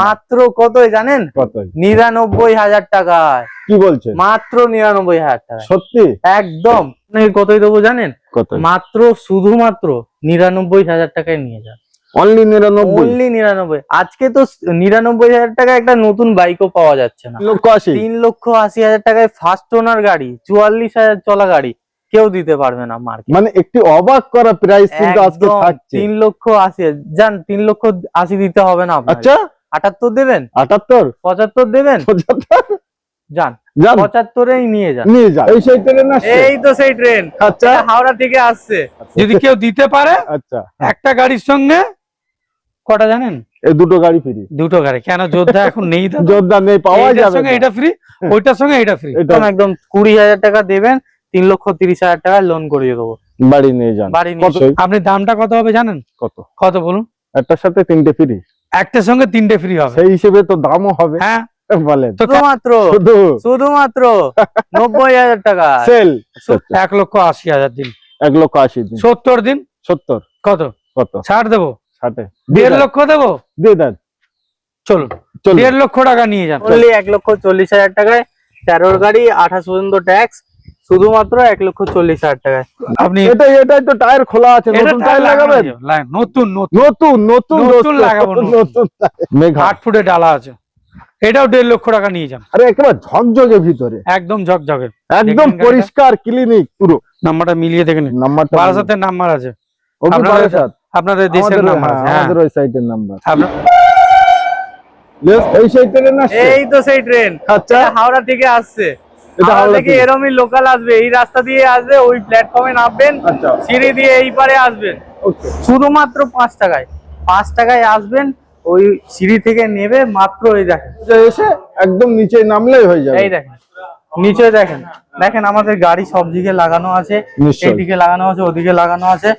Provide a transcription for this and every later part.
মাত্র কত জানেন? কত? ৯৯,০০০ টাকায়। কি বলছেন? মাত্র ৯৯,০০০ টাকা। সত্যি? একদম। কতই দেবো জানেন? কত? মাত্র শুধুমাত্র ৯৯,০০০ টাকায় নিয়ে যান। অনলি ৯৯? অনলি ৯৯। আজকে তো ৯৯,০০০ টাকায় একটা নতুন বাইকও পাওয়া যাচ্ছে না। ৩,৮০,০০০ টাকায় ফার্স্ট ওনার গাড়ি, ৪৪,০০০ চলা গাড়ি কেউ দিতে পারবে না মার্কেট। মানে একটি অবাক করা প্রাইস কিন্তু আজকে থাকছে। ৩,৮০,০০০ জান, ৩,৮০,০০০ দিতে হবে না আপনার। আচ্ছা, ৭৮ দেবেন? ৭৮? ৭৫ দেবেন? ৭৫? যান, যান, ৭৫-এই নিয়ে যান। নিয়ে যান। এই সেই ট্রেন আসছে? এই তো সেই ট্রেন। আচ্ছা, হাওড়া থেকে আসছে। যদি কেউ দিতে পারে, আচ্ছা, একটা গাড়ির সঙ্গে কটা জানেন? এই দুটো গাড়ি ফ্রি। দুটো গাড়ি। কেন যোদ্ধা এখন নেই? যোদ্ধা নেই, পাওয়া যাবে না। এটা ফ্রি, ওইটার সঙ্গে এটা ফ্রি। একদম ২০,০০০ টাকা দেবেন, ৩,৩০,০০০ টাকা লোন করিয়ে দেবো। বাড়ি নিয়ে যান। বাড়ি নিয়ে। আপনি দামটা কত হবে জানেন? কত? কত বলুন? একটার সাথে ৩টে ফ্রি। একটার সঙ্গে 3টে ফ্রি হবে। সেই হিসেবে তো দামও হবে। হ্যাঁ, বলেন। শুধুমাত্র ৯০,০০০ টাকা সেল। ১,৮০,০০০ দিন। ১,৮০,০০০ দিন। ৭০ দিন। ৭০? কত? কত? ছাড় দেবো। ৬০? ১.৫ লক্ষ দেবো। দিয়ে দেন। চলুন, ১.৫ লক্ষ টাকা নিয়ে যান। অনলি ১,৪০,০০০ টাকায় ১৩ গাড়ি, ২৮ পর্যন্ত ট্যাক্স, শুধুমাত্র ১,৪০,০০০ টাকায়। আপনি এটাই তো টায়ার খোলা আছে, নতুন টায়ার লাগাবেন? নতুন নতুন নতুন নতুন লাগাবো। নতুন মেঘা ৮ ফুটে ডালা আছে, এটাও ১.৫ লক্ষ টাকা নিয়ে যান। আরে একেবারে ঝকঝকে ভিতরে, একদম ঝকঝকে, একদম পরিষ্কার ক্লিনিক পুরো। নাম্বারটা মিলিয়ে দেখেন। নাম্বারটা বারাসাতের নাম্বার আছে, বারাসাত, আপনাদের দেশের নাম্বার আছে। আমাদের ওই সাইটের নাম্বার। এই তো সেই ট্রেন। আচ্ছা, হাওড়া থেকে আসছে। হাওড়া থেকে এরমই লোকাল আসবে, এই রাস্তা দিয়ে আসবে, ওই প্ল্যাটফর্মে নামবেন, সিঁড়ি দিয়ে এই পারে আসবেন। শুধুমাত্র ৫ টাকায়। ৫ টাকায় আসবেন, ওই সিঁড়ি থেকে নেবে মাত্র। এই দেখেন, এসে একদম নিচে নামলেই হয়ে যাবে। এই দেখেন, নিচে দেখেন, দেখেন আমাদের গাড়ি সব দিকে লাগানো আছে। এইদিকে লাগানো আছে, ওদিকে লাগানো আছে,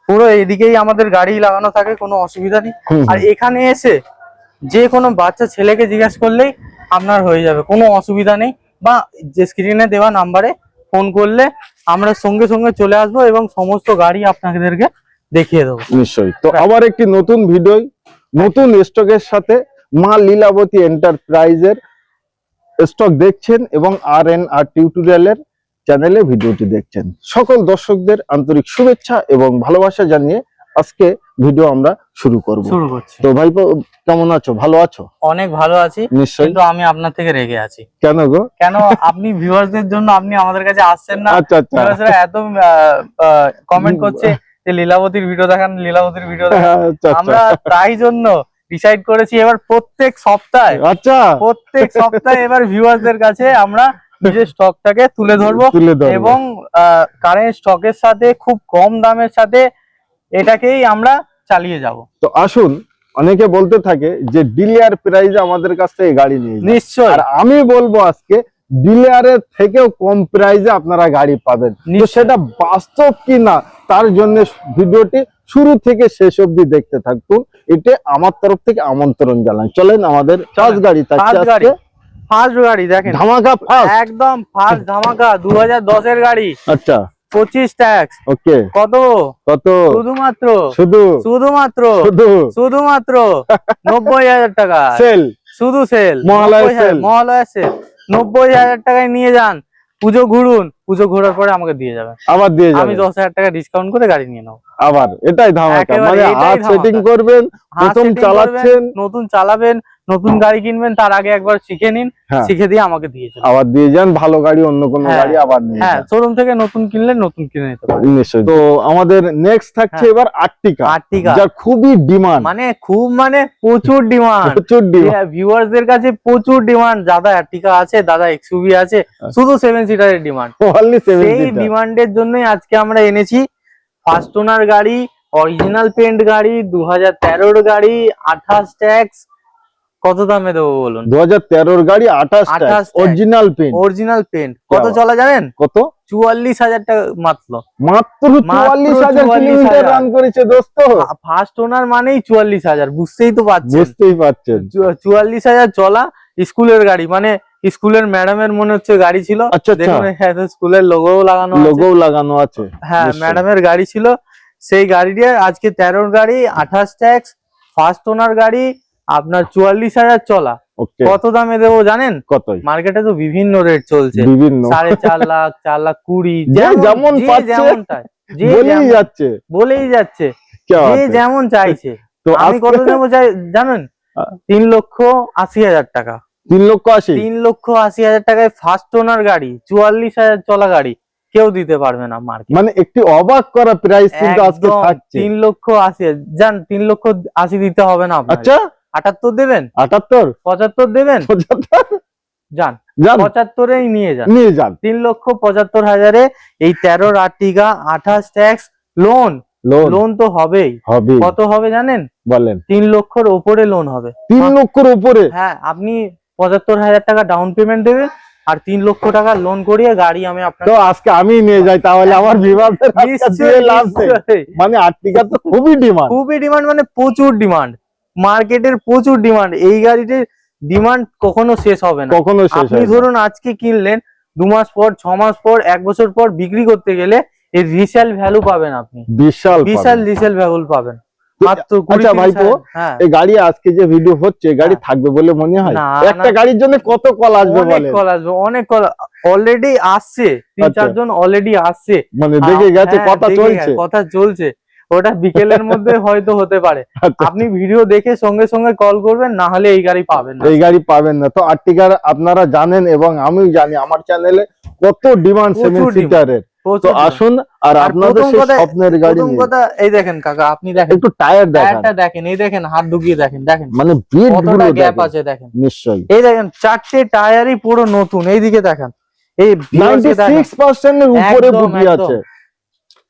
পুরো এইদিকেই আমাদের গাড়ি লাগানো থাকে, কোনো অসুবিধা নেই। আর এখানে এসে যে কোনো বাচ্চা ছেলেকে জিজ্ঞেস করলেই আপনার হয়ে যাবে, কোনো অসুবিধা নেই। বা যে স্ক্রিনে দেওয়া নাম্বারে ফোন করলে আমরা সঙ্গে সঙ্গে চলে আসবো এবং সমস্ত গাড়ি আপনাদেরকে দেখিয়ে দেবো। নিশ্চয়ই। তো আবার একটি নতুন ভিডিও, নতুন স্টকের সাথে মা লীলাবতী এন্টারপ্রাইজের স্টক দেখছেন এবং RNR টিউটোরিয়ালের চ্যানেলে ভিডিওটি দেখছেন। সকল দর্শকদের আন্তরিক শুভেচ্ছা এবং ভালোবাসা জানিয়ে আজকে ভিডিও আমরা শুরু করছি। তো ভাইপো কেমন আছো? ভালো আছো? অনেক ভালো আছি। নিশ্চয়ই। কিন্তু আমি আপনার থেকে রেগে আছি। কেন গো? কেন? আপনি ভিউয়ারদের জন্য আপনি আমাদের কাছে আসছেন না। আচ্ছা আচ্ছা, ভিউয়াররা এত কমেন্ট করছে যে লীলাবতীর ভিডিও দেখান, লীলাবতীর ভিডিও দেখান। আমরা তাই জন্য ডিসাইড করেছি এবার প্রত্যেক সপ্তাহে, আচ্ছা, প্রত্যেক সপ্তাহে এবার ভিউয়ারদের কাছে আমরা নিজের স্টকটাকে তুলে ধরবো এবং কারেন্ট স্টকের সাথে খুব কম দামের সাথে এটাকেই আমরা চালিয়ে যাব। তো আসুন, অনেকে বলতে থাকে যে ডিলার প্রাইসে আমাদের কাছ থেকে গাড়ি নিয়ে যান। নিশ্চয়ই। আর আমি বলবো আজকে ডিলারের থেকেও কম প্রাইসে আপনারা গাড়ি পাবেন। তো সেটা বাস্তব কি না তার জন্য ভিডিওটি শুরু থেকে শেষ অবধি দেখতে থাকুন, এটা আমার তরফ থেকে আমন্ত্রণ জানাই। চলেন, আমাদের ফার্স্ট গাড়ি থাকছে আজকে। ফার্স্ট গাড়ি দেখেন, ধামাকা ফার্স্ট, একদম ফার্স্ট ধামাকা ২০১০ এর গাড়ি। আচ্ছা, 25 ট্যাক্স। ওকে। কত? কত? শুধুমাত্র ৯০,০০০ টাকা সেল, শুধু সেল, মহালয়া সেল, ৯০,০০০ টাকায় নিয়ে যান। পুজো ঘুরুন, পুজো ঘোরার পরে আমাকে দিয়ে যাবেন, আবার দিয়ে যাবেন। আমি ১০,০০০ টাকা ডিসকাউন্ট করে গাড়ি নিয়ে নেবো। আবার এটাই ধামাকা, মানে হাত সেটিং করবেন, প্রথম চালাচ্ছেন, নতুন চালাবেন, নতুন গাড়ি কিনবেন, তার আগে একবার শিখে নিন, শিখে দিয়ে আমাকে দিয়ে যান, আবার দিয়ে যান। ভালো গাড়ি, অন্য কোনো গাড়ি আবার নিয়ে যান। শোরুম থেকে নতুন কিনলে নতুন কিনে নিতে পারেন। নিশ্চয়ই। তো আমাদের নেক্সট থাকছে এবার আর্টিকা, যা খুবই ডিমান্ড, মানে প্রচুর ডিমান্ড, ভিউয়ারদের কাছে প্রচুর ডিমান্ড। দাদা আর্টিকা আছে, দাদা এক্সইউভি আছে, শুধু 7 সিটারের ডিমান্ড। সেই ডিমান্ডের জন্যই আজকে আমরা এনেছি ফার্স্ট ওনার গাড়ি, অরিজিনাল পেন্ট গাড়ি, 2013 গাড়ি, 28 ট্যাক্স। কত দামে দেবো বলুন? 2013 গাড়ি, 28 tax, original paint. Original paint কত চলা জানেন? কত? ৪৪,০০০ টাকা মাত্র। মাত্র ৪৪,০০০ কিলোমিটার রান করেছে দোস্ত। ফার্স্ট ওনার মানেই ৪৪,০০০, বুঝতেই তো পারছেন। ৪৪,০০০ চলা স্কুলের গাড়ি, মানে স্কুলের ম্যাডামের মনে হচ্ছে গাড়ি ছিল। দেখুন স্কুলের লোগোও লাগানো আছে। হ্যাঁ, ম্যাডামের গাড়ি ছিল। সেই গাড়ি দিয়ে আজকে 13 গাড়ি, 28 ট্যাক্স, ফার্স্ট ওনার গাড়ি, আপনার 44,000 চলা। ওকে, কত দামে দেবো জানেন? কতই? মার্কেটে তো বিভিন্ন রেট চলছে, বিভিন্ন 4.5 লাখ, 4,20,000, যে যেমন যে পাচ্ছে যেমনটাই, যে বলেই যেমন- যাচ্ছে। বলেই যাচ্ছে, কে যে আছে? যেমন চাইছে। তো আমি আজকে কত নেবো জানেন? 3,80,000 টাকা। 3,80,000 3,80,000 টাকায় ফার্স্ট ওনার গাড়ি, 44,000 চলা গাড়ি কেউ দিতে পারবে না মার্কেট। মানে একটি অবাক করা প্রাইস কিন্তু আজকে থাকছে। 3,80,000 যান, 3,80,000 দিতে হবে না আপনার। আচ্ছা, 78 দেবেন, 78, 75 দেবেন, 75 যান যান 75-এই নিয়ে যান। নিয়ে যান। 3,75,000-এ এই 13 Ertiga, 28 tax, loan loan loan তো হবেই। হবে, কত হবে জানেন? বলেন। 3 লক্ষর ওপরে লোন হবে। 3 লক্ষের উপরে? হ্যাঁ, আপনি 75,000 টাকা ডাউন পেমেন্ট দেবেন আর 3 লক্ষ টাকা লোন করিয়ে গাড়ি আমি আপনাকে। তো আজকে আমি নিয়ে যাই তাহলে, আমার বিভাগের নিশ্চয়ই, লাভ নেই। নিশ্চয়ই। মানে আর্টিকা তো খুবই ডিমান্ড। খুবই ডিমান্ড, মানে প্রচুর ডিমান্ড, মার্কেটের প্রচুর ডিমান্ড। এই গাড়িটির ডিমান্ড কখনো শেষ হবে না। কখনো শেষ আপনি হয় না। ধরুন আজকে কিনলেন, 2 মাস পর, 6 মাস পর, 1 বছর পর বিক্রি করতে গেলে এর রিসেল ভ্যালু পাবেন আপনি, বিশাল বিশাল পাবেন। রিসেল ভ্যালু পাবেন তো মাত্র আচ্ছা ভাইপো, 20-30,000। হ্যাঁ, এই গাড়ি আজকে যে ভিডিও হচ্ছে, গাড়ি হ্যাঁ। থাকবে বলে মনে হয়? না, একটা না। গাড়ির জন্য কত কল আসবে অনেক বলেন? কল আসবে, অনেক কল অলরেডি আসছে, 3-4 আচ্ছা। জন অলরেডি আসছে। মানে দেখে গেছে, হ্যাঁ, কথা দেখে চলছে। কথা চলছে। ওটা বিকেলের মধ্যে হয়তো হতে পারে। আচ্ছা, আপনি ভিডিও দেখে সঙ্গে সঙ্গে কল করবেন, না হলে এই গাড়ি পাবেন না। এই গাড়ি পাবেন না। তো আর্টিকার আপনারা জানেন এবং আমিও জানি, আমার চ্যানেলে কত ডিমান্ড প্রচুর 7 সিটারের। তো প্রচুর demand। আসুন আর আপনাদের প্রথম সেই কথা- স্বপ্নের গাড়ি প্রথম নিয়ে। কথা, এই দেখেন কাকা, আপনি দেখেন একটু টায়ার দেখান, টায়ারটা দেখেন, এই দেখেন হাত ঢুকিয়ে দেখেন, দেখেন মানে বিট গুলো কতটা গ্যাপ দেখেন। আছে দেখেন। নিশ্চয়ই এই দেখেন 4টে টায়ারই পুরো নতুন। এইদিকে দেখেন, এই viewers-কে দেখেন। 96% এর উপরে একদম, বুটি একদম। আছে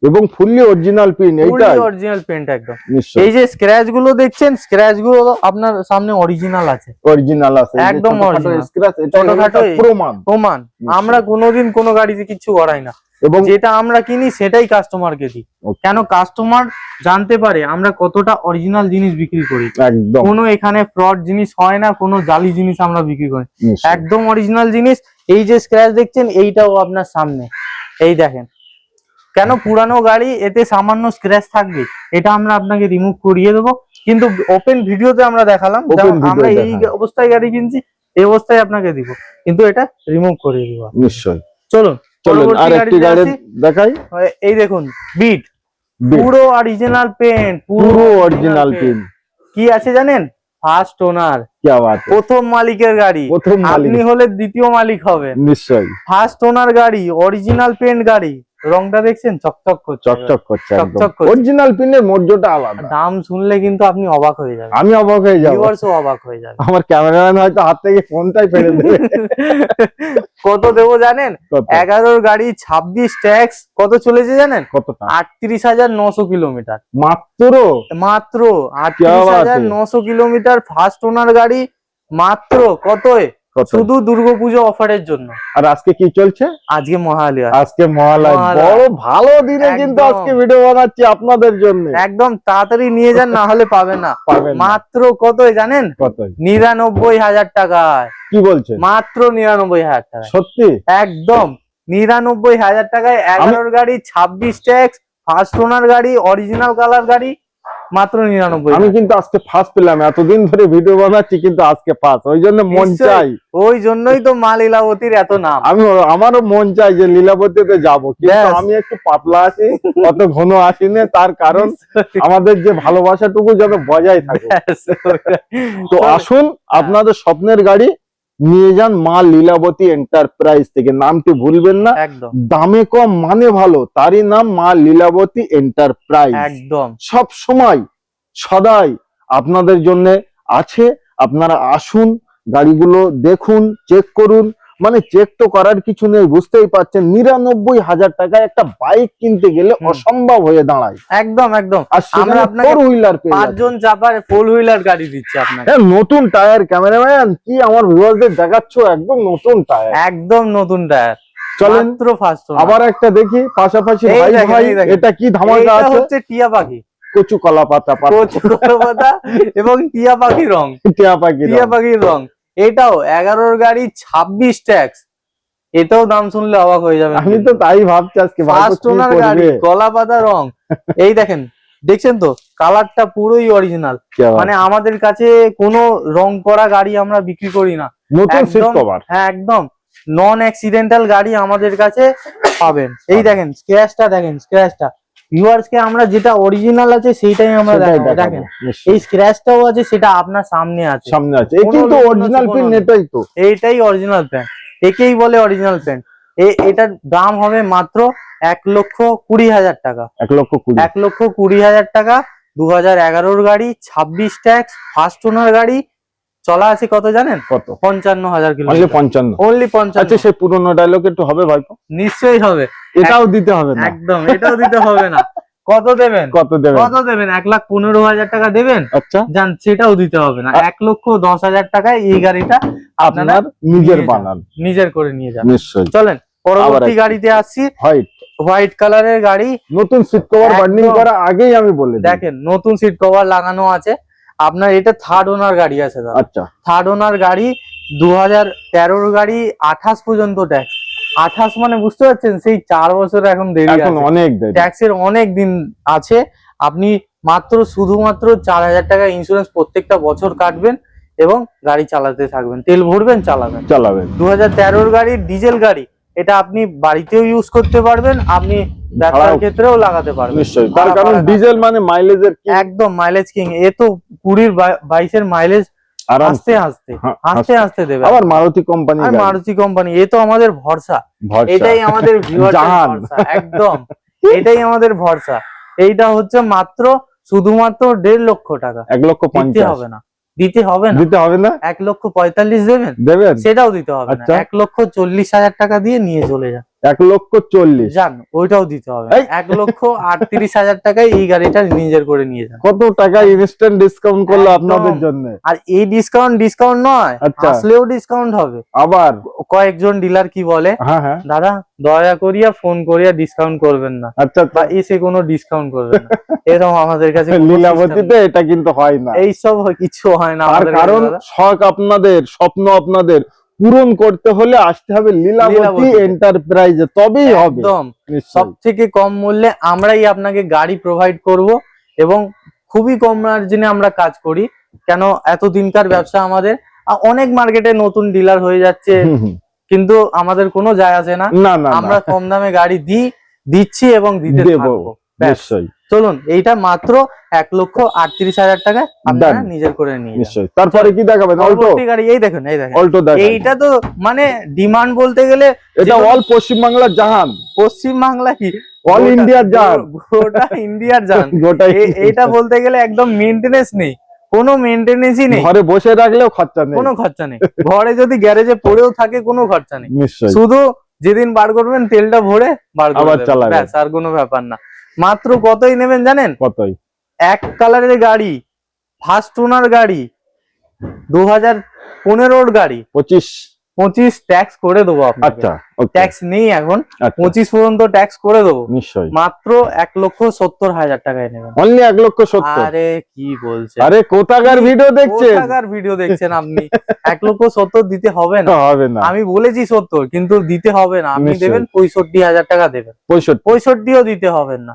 এবং ফুললি অরিজিনাল পিন। এইটাই অরিজিনাল পেন্ট একদম। নিশ্চয়ই এই যে স্ক্র্যাচ গুলো দেখছেন, স্ক্র্যাচ গুলো আপনার সামনে অরিজিনাল আছে, অরিজিনাল আছে। এই যে একদম ছোটখাটো original। স্ক্র্যাচ, এটা ছোটখাটো প্রমাণ। প্রমাণ। আমরা কোনোদিন কোনো গাড়িতে কিচ্ছু করাই না, এবং যেটা আমরা কিনি সেটাই কাস্টমারকে দিই। Okay. কেন? কাস্টমার জানতে পারে আমরা কতটা অরিজিনাল জিনিস বিক্রি করি। একদম কোনো এখানে ফ্রড জিনিস হয় না, কোনো জালি জিনিস আমরা বিক্রি করি, নিশ্চয়ই। একদম অরিজিনাল জিনিস। এই যে স্ক্র্যাচ দেখছেন, এইটাও আপনার সামনে, এই দেখেন। কেন? পুরানো গাড়ি, এতে সামান্য স্ক্র্যাচ থাকবে, এটা আমরা আপনাকে রিমুভ করিয়ে দেবো। কিন্তু ওপেন ভিডিওতে আমরা দেখালাম, Open যেমন video আমরা এই দেখালাম। অবস্থায় গাড়ি কিনছি, এই অবস্থায় আপনাকে দিব, কিন্তু এটা রিমুভ করিয়ে দিব। নিশ্চয়ই। চলুন চলুন পরবর্তী আর একটি গাড়িতে গাড়ি আসি। দেখাই। এই দেখুন বিট, Beat, পুরো অরিজিনাল পেন্ট, পুরো অরিজিনাল পিন। কি আছে জানেন? ফার্স্ট ওনার, কি বাত है? প্রথম মালিকের গাড়ি। প্রথম মালিক। আপনি হলে দ্বিতীয় মালিক হবেন। নিশ্চয়ই ফার্স্ট ওনার গাড়ি, অরিজিনাল পেন্ট গাড়ি। রংটা দেখছেন চকচক করছে, চকচক করছে একদম। চকচক করছে। অরিজিনাল পিনের মর্যাদা আলাদা। দাম শুনলে কিন্তু আপনি অবাক হয়ে যাবেন, আমি অবাক হয়ে যাব, ভিউয়ার্সও অবাক হয়ে যাবে। আমার ক্যামেরাম্যান হয়তো হাত থেকে ফোনটাই ফেলে দেবে। কত দেবো জানেন? কত? 11 গাড়ি, 26 ট্যাক্স, কত চলেছে জানেন? কত টাকা? 38,900 কিলোমিটার মাত্র মাত্র। क्या बात है? 38,900 কিলোমিটার ফার্স্ট ওনার গাড়ি, মাত্র কত? কত? শুধু দুর্গাপুজো অফারের জন্য। আর আজকে কি চলছে? আজকে মহালয়া, আজকে মহালয়া, মহালয়া। বড় ভালো দিনে কিন্তু একদম। আজকে ভিডিও বানাচ্ছি আপনাদের জন্য। একদম তাড়াতাড়ি নিয়ে যান, না হলে পাবেন না। পাবেন না। মাত্র কত জানেন? কত? 99,000 টাকায়, কি বলছেন? মাত্র 99,000 টাকায়, সত্যি? একদম 99,000 টাকায় 11 গাড়ি, 26 ট্যাক্স, ফার্স্ট ওনার গাড়ি, অরিজিনাল কালার গাড়ি, মাত্র 99,000। আমি কিন্তু আজকে ফার্স্ট পেলাম, এতদিন ধরে ভিডিও বানাচ্ছি কিন্তু আজকে ফার্স্ট, ওই জন্য মন নিশ্চয়ই। চাই। ওই জন্যই তো মা লীলাবতীর এত নাম। আমারও মন চাই যে লীলাবতীতে যাব, কিন্তু Yes. আমি একটু পাতলা আছি, অত ঘন আসি না, তার কারণ আমাদের যে ভালোবাসাটুকু যেন বজায় থাকে। তো আসুন আপনাদের স্বপ্নের গাড়ি নিয়ে যান মা লীলাবতী এন্টারপ্রাইজ থেকে। নামটি ভুলবেন না, একদম দামে কম মানে ভালো, তারই নাম মা লীলাবতী এন্টারপ্রাইজ। একদম সব সময় সদাই আপনাদের জন্য আছে। আপনারা আসুন, গাড়িগুলো দেখুন, চেক করুন। মানে চেক তো করার কিছু নেই, বুঝতেই পারছেন 99,000 টাকায় একটা বাইক কিনতে গেলে অসম্ভব হয়ে দাঁড়ায়। একদম একদম। আর আমরা সেখানে আপনাকে ফোর হুইলার পেয়ে যাচ্ছি। 5 জন চাপার 4 হুইলার গাড়ি দিচ্ছে আপনাকে, হ্যাঁ, নতুন টায়ার। ক্যামেরাম্যান কি আমার ভিউয়ারদের দেখাচ্ছ? একদম নতুন টায়ার। একদম নতুন টায়ার, চলেন মাত্র ফার্স্ট ওনার। আবার একটা দেখি পাশাপাশি। এই ভাই দেখেন, ভাই এই দেখেন। এটা কি ধামাকা এটা আছে? হচ্ছে টিয়া পাখি, কচু কলা পাতা কচু পাতা এবং টিয়া পাখি রং, টিয়া পাখি টিয়া পাখির রং। এটাও 11 গাড়ি, 26 ট্যাক্স। এটাও দাম শুনলে অবাক হয়ে যাবে। আমি তো তাই ভাবছি আজকে ভাই ফার্স্ট কি ওনার গাড়ি, করবে। কলা পাতা রং। এই দেখেন দেখছেন তো কালারটা পুরোই অরিজিনাল। क्या बात মানে আমাদের কাছে কোনো রং করা গাড়ি আমরা বিক্রি করি না। নতুন সিট একদম কভার হ্যাঁ একদম নন অ্যাক্সিডেন্টাল গাড়ি আমাদের কাছে পাবেন। এই দেখেন স্ক্র্যাচটা, দেখেন স্ক্র্যাচটা। ভিউয়ার্স কে আমরা যেটা অরিজিনাল আছে সেইটাই আমরা দেখাবো। দেখেন এই স্ক্র্যাচটাও আছে, সেটা আপনার সামনে আছে, সামনে আছে। এই কিন্তু অরিজিনাল পিন, এটাই তো, এইটাই অরিজিনাল প্যান্ট, একেই বলে অরিজিনাল প্যান্ট। এটার দাম হবে মাত্র 1,20,000 টাকা। 1,20,000 1,20,000 টাকা। 2011-র গাড়ি, 26 ট্যাক্স, ফার্স্ট ওনার গাড়ি। চলা আছে কত জানেন? কত? 55,000 অনলি কিলোমিটার। 55। অনলি 55। আচ্ছা সেই পুরনো ডায়লগ একটু হবে ভাইপো? নিশ্চয়ই হবে। এটাও দিতে হবে না? একদম এটাও দিতে হবে না। কত দেবেন? কত দেবেন? কত দেবেন? 1,15,000 টাকা দেবেন? আচ্ছা জান সেটাও দিতে হবে না। 1,10,000 টাকায় এই গাড়িটা আপনারা আপনার নিজের নিয়ে যান, বানান, নিজের করে নিয়ে যান। নিশ্চয়ই। চলেন পরবর্তী আবার গাড়িতে আসছি। হোয়াইট হোয়াইট কালারের গাড়ি, নতুন সিট কভার বার্নিং একদম। করা আগেই আমি বলে দিই। দেখেন নতুন সিট কভার লাগানো আছে। আপনার এটা থার্ড ওনার গাড়ি আছে দাদা। আচ্ছা থার্ড ওনার গাড়ি, 2013-র গাড়ি, 28 পর্যন্ত ট্যাক্স। 28 মানে বুঝতে পারছেন সেই 4 বছর এখন দেরি এখন আছে। অনেক দেরি। ট্যাক্সের অনেক দিন আছে। আপনি শুধুমাত্র 4,000 টাকা ইন্স্যুরেন্স প্রত্যেকটা বছর কাটবেন এবং গাড়ি চালাতে থাকবেন, তেল ভরবেন, চালাবেন। চালাবেন। 2013-র গাড়ি, ডিজেল গাড়ি। এটা আপনি বাড়িতেও ইউজ করতে পারবেন, আপনি ব্যবসার ভাড়াও- ক্ষেত্রেও লাগাতে পারবেন। নিশ্চয়ই, তার ভাড়া কারণ ভাড়া ডিজেল মানে মাইলেজের কি একদম মাইলেজ কিং। এ তো 20-22-এর মাইলেজ আরাম। আস্তে আস্তে হ্যাঁ, আস্তে আস্তে দেবে। আবার মারুতি কোম্পানি, আর মারুতি কোম্পানি, এ তো আমাদের ভরসা। এটাই আমাদের ভিউয়ার্স জাহান। ভরসা। একদম এটাই আমাদের ভরসা। এইটা হচ্ছে মাত্র শুধুমাত্র 1.5 লক্ষ টাকা। 1,50,000 দিতে হবে না, দিতে হবে না। দিতে হবে না? 1,45,000 দেবেন? দেবেন? সেটাও দিতে হবে না। আচ্ছা। 1,40,000 টাকা দিয়ে নিয়ে চলে যান। 1,40,000 যান, ওইটাও দিতে হবে না। এই! 1,38,000 টাকায় এই গাড়িটা নিজের করে নিয়ে যান। কত টাকা ইনস্ট্যান্ট ডিসকাউন্ট করলো একদম। আপনাদের জন্য। আর এই ডিসকাউন্ট নয়, আচ্ছা। আসলেও ডিসকাউন্ট হবে। আবার কয়েকজন ডিলার কি বলে, হ্যাঁ হ্যাঁ দাদা দয়া করিয়া ফোন করিয়া ডিসকাউন্ট করবেন না, আচ্ছা বা এসে কোনো ডিসকাউন্ট করবেন না। এরকম আমাদের কাছে কোনো system লীলাবতীতে নেই। এটা কিন্তু হয় না। এইসব কিছু হয় না তার আমাদের কাছে কারণ দাদা। শখ আপনাদের, স্বপ্ন আপনাদের পূরণ করতে হলে আসতে হবে লীলাবতী লীলাবতীতে। এন্টারপ্রাইজে, তবেই হবে। একদম সব নিশ্চয়ই। থেকে কম মূল্যে আমরাই আপনাকে গাড়ি প্রোভাইড করব এবং খুবই কম মার্জিনে আমরা কাজ করি। কেন এত দিনকার ব্যবসা আমাদের, অনেক মার্কেটে নতুন ডিলার হয়ে যাচ্ছে, হুম, হুম। কিন্তু আমাদের কোনো যায় আসে না। না না আমরা না, কম দামে গাড়ি দিচ্ছি এবং দিতে দেবো থাকবো। ব্যাস। নিশ্চয়ই চলুন এইটা মাত্র 1,38,000 টাকায় আপনারা Done. নিজের করে নিয়ে যান। নিশ্চয়ই। তারপরে কি দেখাবেন? অল্টো, পরবর্তী গাড়ি এই দেখেন, এই দেখেন। অল্টো দেখান। এইটা তো মানে ডিমান্ড বলতে গেলে এটা যে- অল পশ্চিমবাংলার জাহান, পশ্চিম বাংলা কি অল গোটা- ইন্ডিয়ার জান। গোটা ইন্ডিয়ার জান। গোটাই এইটা বলতে গেলে একদম মেইনটেনেন্স নেই, কোনো মেইনটেনেন্সই নেই, ঘরে বসে রাখলেও খরচা নেই। কোনো খরচা নেই। ঘরে যদি গ্যারেজে পড়েও থাকে কোনো খরচা নেই। নিশ্চয়ই। শুধু যেদিন বার করবেন তেলটা ভরে বার করে আবার দেবেন। চালাবেন। ব্যাস, আর কোনো ব্যাপার না। মাত্র কতই নেবেন জানেন? কতই? এক কালারের গাড়ি, ফার্স্ট ওনার গাড়ি, 2015-র গাড়ি, 25 ট্যাক্স করে দেবো আপনাকে। আচ্ছা ওকে, ট্যাক্স নেই এখন, আচ্ছা 25 পর্যন্ত ট্যাক্স করে দেবো। নিশ্চয়ই। মাত্র 1,70,000 টাকায় নেবেন। অনলি 1,70,000। আরে কি বলছেন? আরে কোথাকার ভিডিও দেখছেন? কোথাকার ভিডিও দেখছেন আপনি? 1,70,000 দিতে হবে না। হবে না, আমি বলেছি 70, কিন্তু দিতে হবে না। আপনি নিশ্চয়ই। দেবেন 65,000 টাকা দেবেন। 65। 65ও দিতে হবে না।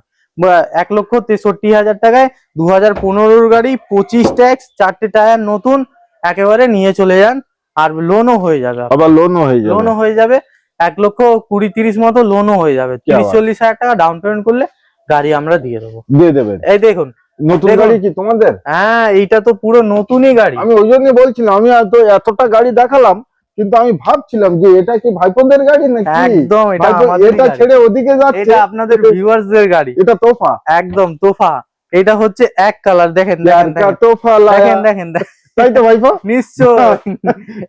1,63,000 টাকায় 2015-র গাড়ি, 25 ট্যাক্স, 4টে টায়ার নতুন, একেবারে নিয়ে চলে যান। আর লোনও হয়ে যাবে, আবার লোনও হয়ে যাবে। লোনও হয়ে যাবে। 1,20,000-30 মতো লোনও হয়ে যাবে। কি আবার? 30-40,000 টাকা ডাউন পেমেন্ট করলে গাড়ি আমরা দিয়ে দেবো। দিয়ে দেবেন। এই দেখুন, নতুন দেখুন। গাড়ি কি তোমাদের? হ্যাঁ এইটা তো পুরো নতুনই গাড়ি। আমি ওই জন্য বলছিলাম, আমি তো এতটা গাড়ি দেখালাম, কিন্তু আমি ভাবছিলাম যে এটা কি ভাইপোদের গাড়ি নাকি? একদম এটা ভাইপো আমাদেরই এটা গাড়ি। ছেড়ে ওদিকে যাচ্ছে। এটা আপনাদের ভিউয়ার্সদের গাড়ি। এটা তোফা। একদম তোফা। এটা হচ্ছে এক কালার, দেখেন দেখেন প্যার কা দেখেন তোফা লায়া। দেখেন দেখেন দেখেন। তাই তো ভাইপো? নিশ্চয়।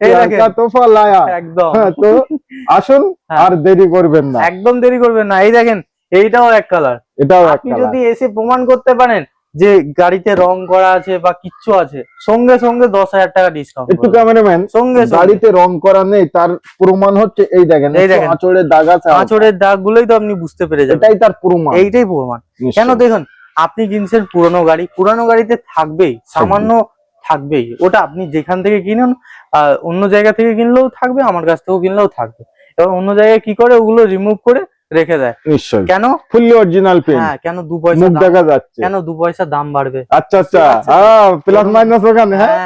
এই প্যার দেখেন কা তোফা লায়া। একদম। হ্যাঁ, তো আসুন, হ্যাঁ। আর দেরি করবেন না। একদম দেরি করবেন না। এই দেখেন এইটাও এক কালার। এটাও এক আপনি কালার। যদি এসে প্রমাণ করতে পারেন যে গাড়িতে রং করা আছে বা কিচ্ছু আছে, সঙ্গে সঙ্গে 10,000 টাকা ডিসকাউন্ট। একটু ক্যামেরাম্যান, সঙ্গে সঙ্গে। গাড়িতে রং করা নেই তার প্রমাণ হচ্ছে এই দেখেন, এই একটু দেখেন। আঁচড়ের দাগ আছে। আঁচড়ের দাগ গুলোই তো আপনি বুঝতে পেরে যাবেন। এটাই তার প্রমাণ। এইটাই প্রমাণ। নিশ্চয়ই। কেন দেখুন, আপনি কিনছেন পুরনো গাড়ি, পুরনো গাড়িতে থাকবেই, সামান্য থাকবেই। ওটা আপনি যেখান থেকে কিনুন, অন্য জায়গা থেকে কিনলেও থাকবে, আমার কাছ থেকেও কিনলেও থাকবে। এবার অন্য জায়গায় কি করে ওগুলো রিমুভ করে রেখে দেয়। নিশ্চয়ই কেন? Fully original pen. হ্যাঁ, কেন 2 পয়সা মুখ দাম, দেখা যাচ্ছে। কেন 2 পয়সা দাম বাড়বে? আচ্ছা আচ্ছা, প্লাস মাইনাস ওখানে। হ্যাঁ,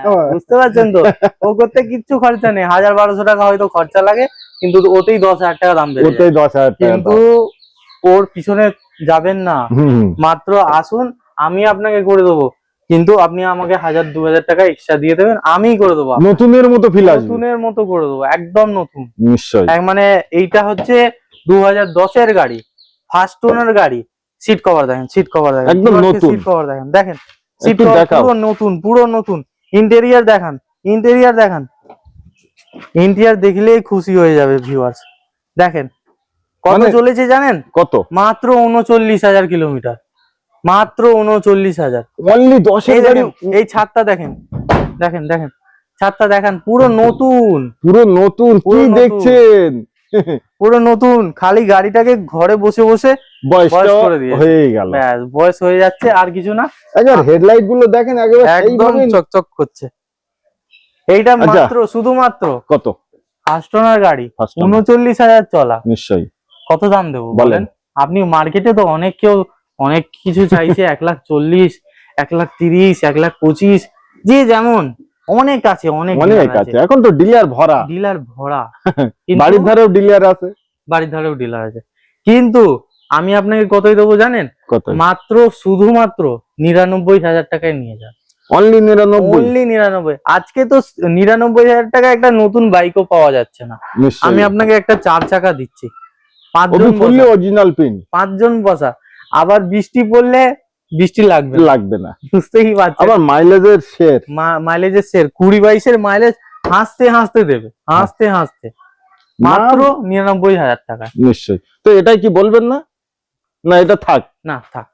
হ্যাঁ, বুঝতে পারছেন তো? ও করতে কিচ্ছু খরচা নেই, 1000-1200 টাকা হয়তো খরচা লাগে, কিন্তু ওতেই 10,000 টাকা দাম বেড়ে ওতেই যায়। 10,000 টাকা। কিন্তু ওর পিছনে যাবেন না, মাত্র আসুন, আমি আপনাকে করে দেবো, কিন্তু আপনি আমাকে 1000-2000 টাকা এক্সট্রা দিয়ে দেবেন, আমিই করে দেবো। নতুনের মতো ফিল আসবে। নতুনের মতো করে দেবো, একদম নতুন। নিশ্চয়ই। মানে এইটা হচ্ছে 2010 এর গাড়ি, ফার্স্ট ওনার গাড়ি। সিট কভার দেখেন, সিট কভার দেখেন, একদম নতুন। সিট কভার দেখেন, দেখেন সিট একটু কভার দেখাও। পুরো নতুন, পুরো নতুন। ইন্টেরিয়ার দেখান, ইন্টেরিয়ার দেখান, ইন্টেরিয়ার দেখলেই খুশি হয়ে যাবে ভিউয়ার্স। দেখেন কত মানে চলেছে জানেন? কত? মাত্র 39,000 কিলোমিটার, মাত্র 39,000। অনলি 10 এর গাড়ি। এই ছাদটা দেখেন, দেখেন দেখেন ছাদটা দেখান, পুরো নতুন, পুরো নতুন। কি পুরো নতুন। দেখছেন? পুরো নতুন। খালি গাড়িটাকে ঘরে বসে বসে বয়সটা বয়স করে দিয়েছে। হয়ে গেল। ব্যাস, বয়স হয়ে যাচ্ছে, আর কিছু না। একবার হেডলাইট গুলো দেখেন, একেবারে একদম সেইভাবে। চকচক করছে। এইটা আচ্ছা। মাত্র, শুধুমাত্র কত? ফার্স্ট ওনার গাড়ি, First owner। 39,000 চলা। নিশ্চয়ই। কত দাম দেবো বলেন। বলেন? আপনি মার্কেটে তো কেউ অনেক কিছু চাইছে, 1,40,000, 1,30,000, 1,25,000, যে যেমন অনেক আছে, অনেক অনেক আছে। এখন তো ডিলার ভরা, ডিলার ভরা। বাড়ির ধারেও ডিলার আছে। বাড়ির ধারেও ডিলার আছে, কিন্তু আমি আপনাকে কতই দেবো জানেন? কত? মাত্র, শুধুমাত্র 99,000 টাকায় নিয়ে যান। অনলি 99। অনলি 99। আজকে তো 99,000 টাকা একটা নতুন বাইকও পাওয়া যাচ্ছে না। নিশ্চয়ই। আমি আপনাকে একটা 4 চাকা দিচ্ছি, 5 ওবি জন ফুললি বসা, অরিজিনাল পিন। 5 জন বসা। আবার বৃষ্টি পড়লে বৃষ্টি লাগবে না, লাগবে না। বুঝতেই পারছেন। আবার মাইলেজের শেয়ার, মাইলেজের শের 20-22 মাইলেজ, হাসতে হাসতে দেবে, হাসতে হাসতে, মাত্র 99,000 টাকা। নিশ্চয়ই। তো এটাই কি বলবেন না? না এটা থাক। না থাক,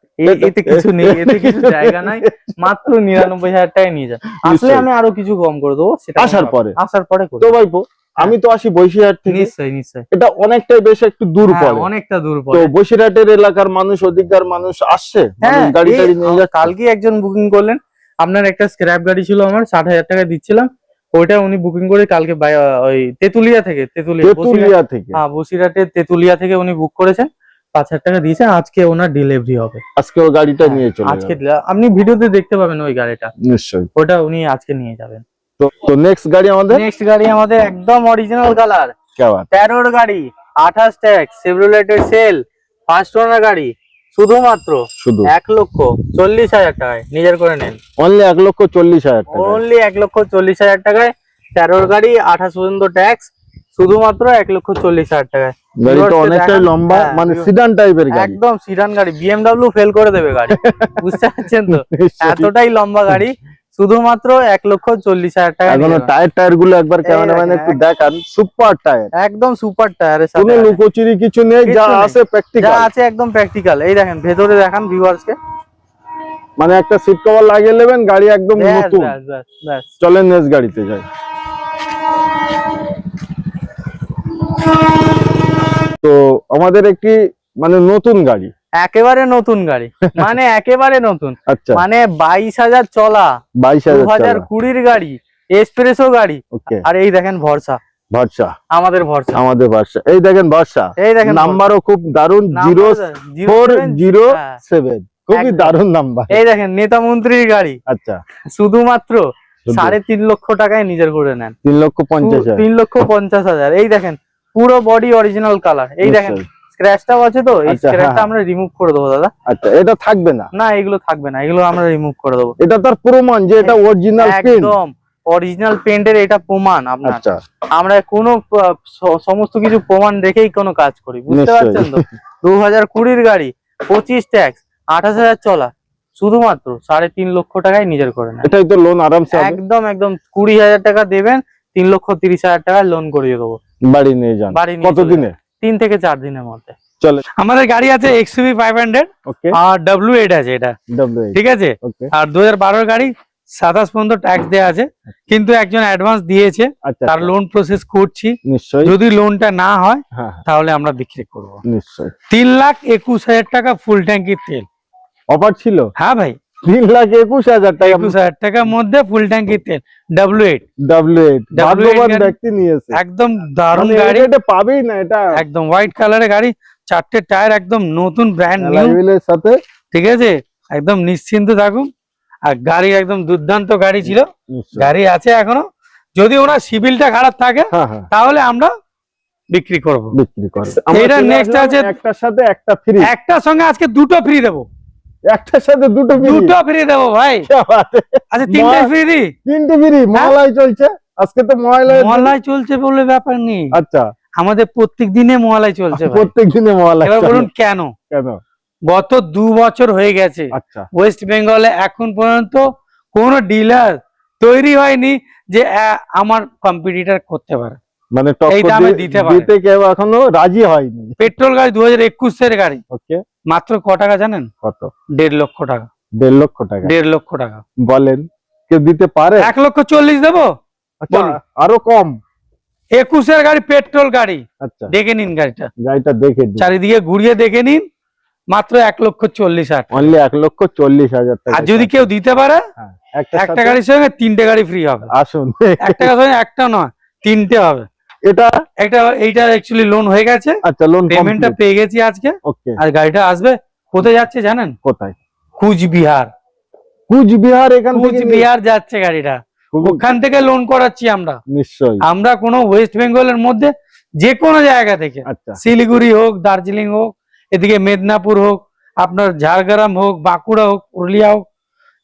এতে কিছু নেই, এতে কিছু জায়গা নাই। মাত্র 99,000 টাকায় নিয়ে যান। আসলে আমি আরো কিছু কম করে দেবো, সেটা আসার পরে। আসার পরে করে তো দেবো। ভাইপো, আমি তো আসি বসিরহাট থেকে। নিশ্চয়ই নিশ্চয়ই। এটা অনেকটাই বেশ একটু দূর হ্যাঁ, পড়ে। অনেকটা দূর তো পড়ে। বসিরহাটের এলাকার মানুষ, ওদিককার মানুষ আসছে, হ্যাঁ, গাড়ি টাড়ি নিয়ে যাচ্ছে। কালকে একজন বুকিং করলেন, আপনার একটা স্ক্র্যাপ গাড়ি ছিল, আমার 60,000 টাকা দিচ্ছিলাম, ওইটা উনি বুকিং করে কালকে ওই তেতুলিয়া থেকে, তেতুলিয়া থেকে। হ্যাঁ, বসিরহাটের তেতুলিয়া থেকে উনি বুক করেছেন, 5,000 টাকা দিয়েছেন। আজকে ওনার ডেলিভারি হবে, আজকে ও গাড়িটা নিয়ে চলে আজকে যাবে। আপনি ভিডিওতে দেখতে পাবেন ওই গাড়িটা, নিশ্চয়ই। ওটা উনি আজকে নিয়ে যাবেন। তো নেক্সট গাড়ি আমাদের নেক্সট গাড়ি আমাদের একদম অরিজিনাল কালার, কেমন? 13 গাড়ি, 28 ট্যাক্স, সেভরোলেটের সেল, ফার্স্ট ওনার গাড়ি, শুধুমাত্র শুধু 1,40,000 টাকায় নিজের করে নেন। অনলি 1,40,000 টাকা। অনলি 1,40,000 টাকায় 13 গাড়ি, 28 পর্যন্ত ট্যাক্স, শুধুমাত্র 1,40,000 টাকায়। গাড়িটা অনেকটাই লম্বা, হ্যাঁ, মানে সিডান টাইপের গাড়ি। একদম সিডান গাড়ি, BMW ফেল করে দেবে গাড়ি, বুঝতে পারছেন তো? নিশ্চয়ই। এতটাই লম্বা গাড়ি, শুধুমাত্র 1,40,000 টাকা। এখনো টায়ার গুলো একবার ক্যামেরাম্যান দেখেন, একটু দেখান। সুপার টায়ার, একদম সুপার টায়ারের কোনো সাথে লুকোচুরি কিছু নেই, যা কিচ্ছু নেই। আছে যা প্র্যাকটিক্যাল। আছে একদম প্র্যাকটিক্যাল। এই দেখেন, ভেতরে দেখান ভিউয়ার্স কে, মানে একটা সিট কভার লাগিয়ে নেবেন, গাড়ি একদম ব্যাস নতুন। ব্যাস ব্যাস ব্যাস। চলেন নেক্সট গাড়িতে যাই। তো আমাদের একটি মানে নতুন গাড়ি, একেবারে নতুন গাড়ি, মানে একেবারে নতুন, আচ্ছা মানে 22,000 চলা, 22,000 2020 গাড়ি, এসপ্রেসো গাড়ি। ওকে। আর এই দেখেন ভরসা, ভরসা, আমাদের ভরসা। আমাদের ভরসা। এই দেখেন ভরসা, এই দেখেন নাম্বারও খুব দারুণ, 0407, খুবই একদম। দারুণ নাম্বার। এই দেখেন নেতা মন্ত্রীর গাড়ি, আচ্ছা, শুধুমাত্র শুধু 3.5 লক্ষ টাকায় নিজের করে নেন। 3,50,000। 3,50,000। এই দেখেন পুরো বডি অরিজিনাল কালার। এই দেখেন স্ক্র্যাচটাও আছে, তো এই আচ্ছা, স্ক্র্যাচটা হ্যাঁ। আমরা রিমুভ করে দেবো দাদা। আচ্ছা, এটা থাকবে না? না, এগুলো থাকবে না, এগুলো আমরা রিমুভ করে দেবো। এটা তার প্রমাণ যে এটা অরিজিনাল পেন। একদম অরিজিনাল পেন্টের এটা প্রমাণ আপনার। আচ্ছা, আমরা কোনো সমস্ত কিছু প্রমাণ রেখেই কোনো কাজ করি, বুঝতে নিশ্চয়ই। পারছেন তো? 2020 গাড়ি, 25 ট্যাক্স, 28,000 চলা, শুধুমাত্র 3.5 লক্ষ টাকায় নিজের করে নেন। এটাই তো লোন আরামসে হবে। একদম একদম 20,000 টাকা দেবেন, 3,30,000 টাকা লোন করিয়ে দেবো। বাড়ি নিয়ে যান। বাড়ি নিয়ে কতদিনে? 3 থেকে 4 দিনের মধ্যে। চলে। আমাদের গাড়ি আছে XUV 500 ওকে, আর W8 আছে এটা, W8। ঠিক আছে। ওকে, আর 2012 গাড়ি, 27 পর্যন্ত ট্যাক্স দেওয়া আছে, কিন্তু একজন অ্যাডভান্স দিয়েছে, আচ্ছা, তার লোন প্রসেস করছি। নিশ্চয়ই। যদি লোনটা না হয় হ্যাঁ, তাহলে আমরা বিক্রি করব। নিশ্চয়ই। 3,21,000 টাকা ফুল ট্যাঙ্কির তেল। অফার ছিল? হ্যাঁ ভাই, 3,21,000 টাকা 21,000 টাকার মধ্যে ফুল ট্যাঙ্কি তেল W8 W8 ভাগ্যবান গাড়ি। ব্যক্তি নিয়েছে, একদম দারুণ মানে গাড়ি, এটা পাবেই না, এটা একদম হোয়াইট কালারের গাড়ি, 4টে টায়ার একদম নতুন ব্র্যান্ড নিউ, অ্যালয়ের সাথে। ঠিক আছে, একদম নিশ্চিন্ত থাকুন। আর গাড়ি একদম দুর্দান্ত গাড়ি ছিল, নিশ্চয়ই। গাড়ি আছে এখনো, যদি ওনার সিভিলটা খারাপ থাকে হ্যাঁ হ্যাঁ তাহলে আমরা বিক্রি করব। বিক্রি করে। এটা next আছে, একটার সাথে একটা ফ্রি, একটার সঙ্গে আজকে দুটো ফ্রি দেবো, একটার সাথে দুটো ফ্রি, দুটো ফ্রি দেবো ভাই। আচ্ছা তিনটে ফ্রি দিই, তিনটে ফ্রি। মহলাই চলছে আজকে, তো মহলাই চলছে বলে ব্যাপার নেই, আচ্ছা আমাদের প্রত্যেক দিনে মহলাই চলছে ভাই। প্রত্যেক দিনে মহলাই। এবার বলুন কেন? কেন? গত 2 বছর হয়ে গেছে আচ্ছা ওয়েস্ট বেঙ্গলে এখন পর্যন্ত কোন ডিলার তৈরি হয়নি যে আমার কম্পিটিটর করতে পারে, মানে এই দামে দিতে পারে। দিতে কেউ এখনো রাজি হয়নি। পেট্রোল গাড়ি 2021 এর গাড়ি, ওকে, মাত্র ক টাকা জানেন? কত? 1.5 লক্ষ টাকা। 1.5 লক্ষ টাকা? 1.5 লক্ষ টাকা বলেন, কেউ দিতে পারে? 1,40,000 দেবো? আচ্ছা বলুন। আরো কম? 21 এর গাড়ি, পেট্রোল গাড়ি, আচ্ছা দেখে নিন গাড়িটা, গাড়িটা দেখে দিন। চারিদিকে ঘুরিয়ে দেখে নিন, মাত্র 1,40,000। অনলি 1,40,000 টাকা। আর যদি কেউ দিতে পারে হ্যাঁ, একটা গাড়ির সঙ্গে 3টে গাড়ি ফ্রি হবে। আসুন। একটা সঙ্গে একটা নয়, 3টে হবে। এটা এইটা অ্যাকচুয়ালি লোন হয়ে গেছে, আচ্ছা, লোন পেমেন্টটা পেয়ে গেছি আজকে। ওকে। আর গাড়িটা আসবে কোথায় যাচ্ছে জানেন? কোথায়? কুচবিহার। কুচবিহার, এখান থেকে কুচবিহার যাচ্ছে গাড়িটা, ওখান থেকে লোন করাচ্ছি আমরা। নিশ্চয়ই। আমরা কোনো ওয়েস্ট বেঙ্গলের মধ্যে যে কোনো জায়গা থেকে, আচ্ছা শিলিগুড়ি হোক, দার্জিলিং হোক, এদিকে মেদিনীপুর হোক, আপনার ঝাড়গ্রাম হোক, বাঁকুড়া হোক, পুরুলিয়া হোক,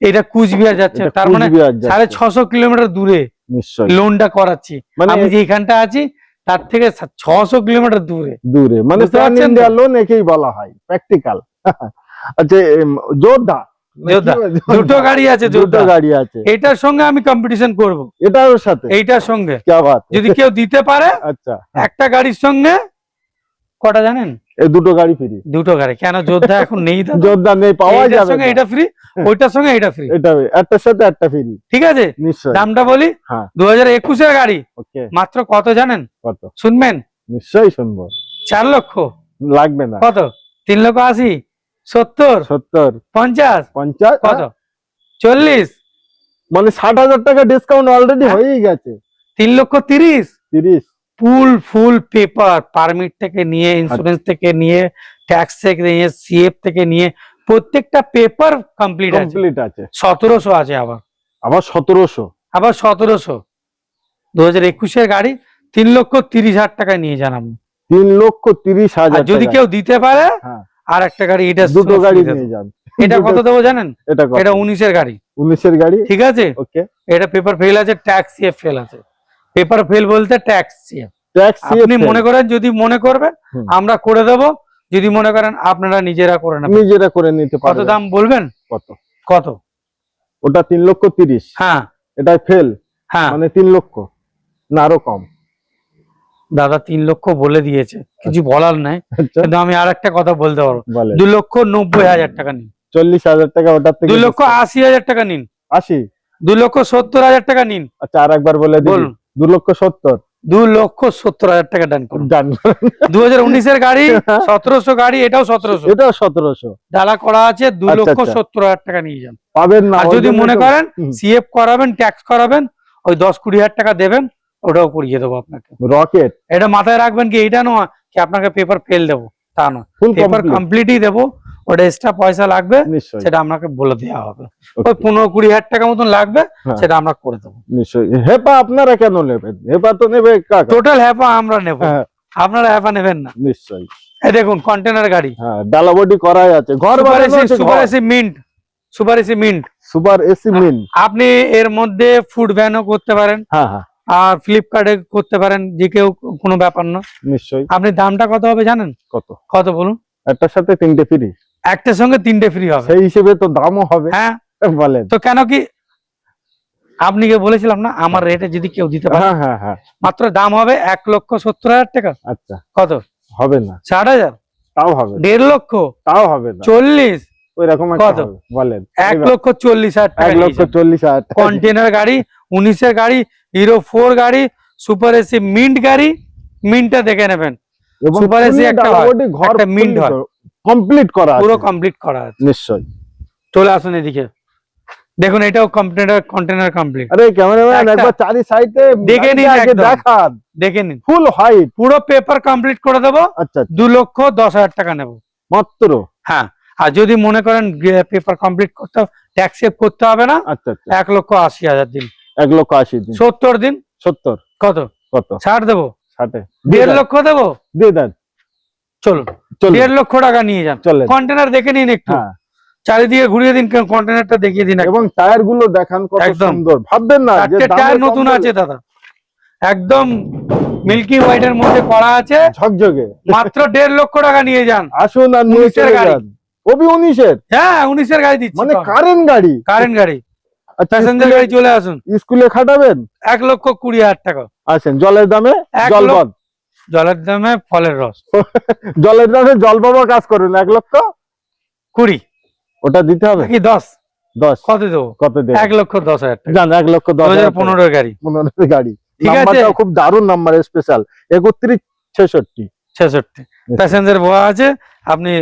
এটা কুচবিহার যাচ্ছে। এটা তার মানে কুচবিহার যাচ্ছে। 650 কিলোমিটার দূরে নিশ্চয়ই লোনটা করাচ্ছি। মানে আমি যেখানটা আছি তার থেকে 600 কিলোমিটার দূরে। দূরে, মানে বুঝতে প্যান পারছেন তো? ইন্ডিয়া লোন একেই বলা হয়, প্র্যাকটিক্যাল। আচ্ছা যোদ্ধা, যোদ্ধা, দুটো গাড়ি আছে, দুটো যোদ্ধা গাড়ি আছে। এটার সঙ্গে আমি কম্পিটিশন করব, এটার সাথে এইটার সঙ্গে क्या बात है? যদি কেউ দিতে পারে। আচ্ছা, একটা গাড়ির সঙ্গে কটা জানেন? এই দুটো গাড়ি ফ্রি। দুটো গাড়ি। কেন? যোদ্ধা এখন নেই দাদা, যোদ্ধা নেই, পাওয়া এইটার যাবে সঙ্গে না। এটা ফ্রি, ওইটার সঙ্গে এটা ফ্রি, এটা একটার সাথে একটা ফ্রি। ঠিক আছে? নিশ্চয়ই। দামটা বলি, হ্যাঁ 2021 এর গাড়ি, ওকে। মাত্র কত জানেন? কত? শুনবেন? নিশ্চয়ই শুনবো। 4 লক্ষ। লাগবে না। কত? 3,80,000, 70, 70, 50, 50, কত? 40, মানে 60,000 টাকা ডিসকাউন্ট অলরেডি হ্যাঁ। হয়েই গেছে। 3,30,000। 30। ফুল পেপার, পারমিট থেকে নিয়ে, ইন্স্যুরেন্স থেকে নিয়ে, ট্যাক্স থেকে নিয়ে, সিএফ থেকে নিয়ে, প্রত্যেকটা পেপার কমপ্লিট আছে। কমপ্লিট আছে। 1700 আছে, আবার 1700। 1700। 2021 এর গাড়ি 3,30,000 টাকায় নিয়ে যান আপনি। 3,30,000 আর যদি টাকা। কেউ দিতে পারে হ্যাঁ, আর একটা গাড়ি, এটা দুটো free গাড়ি দেবো। নিয়ে যান। এটা কত দেবো জানেন? এটা কত? এটা 19 এর গাড়ি, 19 এর গাড়ি। ঠিক আছে? ওকে। এটা পেপার ফেল আছে, ট্যাক্স সিএফ ফেল আছে। পেপার ফেল বলতে ট্যাক্স সিএফ। ট্যাক্স আপনি মনে করেন, যদি মনে করবেন হুম। আমরা করে দেব, যদি মনে করেন আপনারা নিজেরা করে নেবেন। নিজেরা করে নিতে কত পারবেন। দাম বলবেন? কত? কত? ওটা 3,30,000। হ্যাঁ এটা ফেল, হ্যাঁ মানে 3 লক্ষ না আরো কম? দাদা 3 লক্ষ বলে দিয়েছে, কিছু বলার নাই। আচ্ছা কিন্তু আমি আর একটা কথা বলতে পারবো, বলে 2,90,000 টাকা নিন, 40,000 টাকা ওটার থেকে। 2,80,000 টাকা নিন, 80। 2,70,000 টাকা নিন। আচ্ছা আর একবার বলে দিন। বলুন। 2,70,000। 2,70,000 টাকা ডান করুন। জান। 2019 এর গাড়ি, 1700 গাড়ি, এটাও 1700 এটাও 1700 ডালা করা আছে। আচ্ছা। 2,70,000 টাকা নিয়ে যান। পাবেন না। আর ওই যদি জন্য মনে তো- করেন হুম। সিএফ করাবেন, ট্যাক্স করাবেন, ওই 10-20,000 টাকা দেবেন, ওটাও করিয়ে দেবো আপনাকে। রকেট এটা মাথায় রাখবেন কি, এটা নয় কি আপনাকে পেপার ফেল দেবো, তা নয়, ফুল পেপার কমপ্লিট। কমপ্লিটই দেবো। ওটা এক্সট্রা পয়সা লাগবে, নিশ্চয়ই সেটা আপনাকে বলে দেওয়া হবে। Okay. ওই 15-20,000 টাকা মতন লাগবে, হ্যাঁ। সেটা আমরা করে দেবো। নিশ্চয়ই। হেপা আপনারা কেন নেবেন? হেপা তো নেবে কাকা। টোটাল হ্যাপা আমরা নেবো, হ্যাঁ আপনারা হ্যাপা নেবেন না। নিশ্চয়ই। এই দেখুন কন্টেনার গাড়ি, হ্যাঁ ডালা বডি করাই আছে, ঘর বানানো আছে। Super AC mint, super AC mint. Super AC mint. আপনি এর মধ্যে ফুড ভ্যানও করতে পারেন, হ্যাঁ হ্যাঁ আর ফ্লিপকার্টে করতে পারেন, যে কেউ, কোনো ব্যাপার না। নিশ্চয়ই। আপনি দামটা কত হবে জানেন? কত? কত বলুন? একটার সাথে 3টে ফ্রি, একটার সঙ্গে 3টে ফ্রি হবে। সেই হিসেবে তো দামও হবে। হ্যাঁ, বলেন। তো কেন কি আপনি কে বলেছিলাম না, আমার রেটে যদি কেউ দিতে পারে, হ্যাঁ হ্যাঁ হ্যাঁ। মাত্র দাম হবে 1,70,000 টাকা। আচ্ছা কত? হবে না, 60,000, তাও হবে না, 1.5 লক্ষ, তাও হবে না। 40, ওই রকম একটা কত? হবে। বলেন। 1,40,000 টাকা। 1,40,000 টাকা। কন্টেনার গাড়ি, 19 এর গাড়ি, হিরো 4 গাড়ি, সুপার এসি মিন্ট গাড়ি, মিন্টটা দেখে নেবেন। এবং সুপার এসি ফুললি একটা ডালা হয়, বডি, ঘর একটা মিন্ট হয়, কমপ্লিট করা আছে। পুরো কমপ্লিট করা আছে। নিশ্চয়ই। চলে আসুন এদিকে। দেখুন এটাও কন্টেনার কমপ্লিট। আরে ক্যামেরাম্যান একটা- একবার চারি সাইডে দেখে নিন একদম। দেখান, দেখে নিন ফুল হোয়াইট। পুরো পেপার কমপ্লিট করে দেবো, আচ্ছা 2,10,000 টাকা নেবো। মাত্র। হ্যাঁ, আর যদি মনে করেন পেপার কমপ্লিট করতে ট্যাক্স সেভ করতে হবে না, আচ্ছা 1,80,000 দিন, 1,80,000 দিন। 70 দিন 70 কত কত? 60 দেবো, 60 1.5 লক্ষ দেবো। দিয়ে দেন। চলুন চলুন 1.5 লক্ষ টাকা নিয়ে যান। চলেন। কন্টেনার দেখে নিন একটু, হ্যাঁ, চারিদিকে ঘুরিয়ে দিন, কন্টেনারটা দেখিয়ে দিন। এবং টায়ার গুলো দেখান কত একদম। সুন্দর, ভাববেন না যে চারটে দামে টায়ার কম নতুন বলে। আছে দাদা, একদম মিল্কি হোয়াইটের মধ্যে করা আছে, ঝকঝকে। মাত্র 1.5 লক্ষ টাকা নিয়ে যান। আসুন আর নিয়ে 19 এর চলে গাড়ি। যান। ওবি 19-এর, হ্যাঁ 19-এর গাড়ি দিচ্ছি, মানে কারেন্ট গাড়ি। কারেন্ট গাড়ি, আচ্ছা, প্যাসেঞ্জার গাড়ি চলে আসুন। স্কুলে খাটাবেন। 1,20,000 টাকা। আসেন, জলের দামে 1 জল লক্ষ- পান। জলের দামে ফলের রস। জলের দামে জল পাবো, কাজ করুন। 1,20,000 ওটা দিতে হবে। কি 10 10 কত দেবো? কত দেবে? 1,10,000 টাকা। জান 1,10,000 2015 গাড়ি, 15 গাড়ি। ঠিক আছে। নাম্বারটাও খুব দারুণ নাম্বার, স্পেশাল 3166। 66 প্যাসেঞ্জার বয়া আছে। আপনি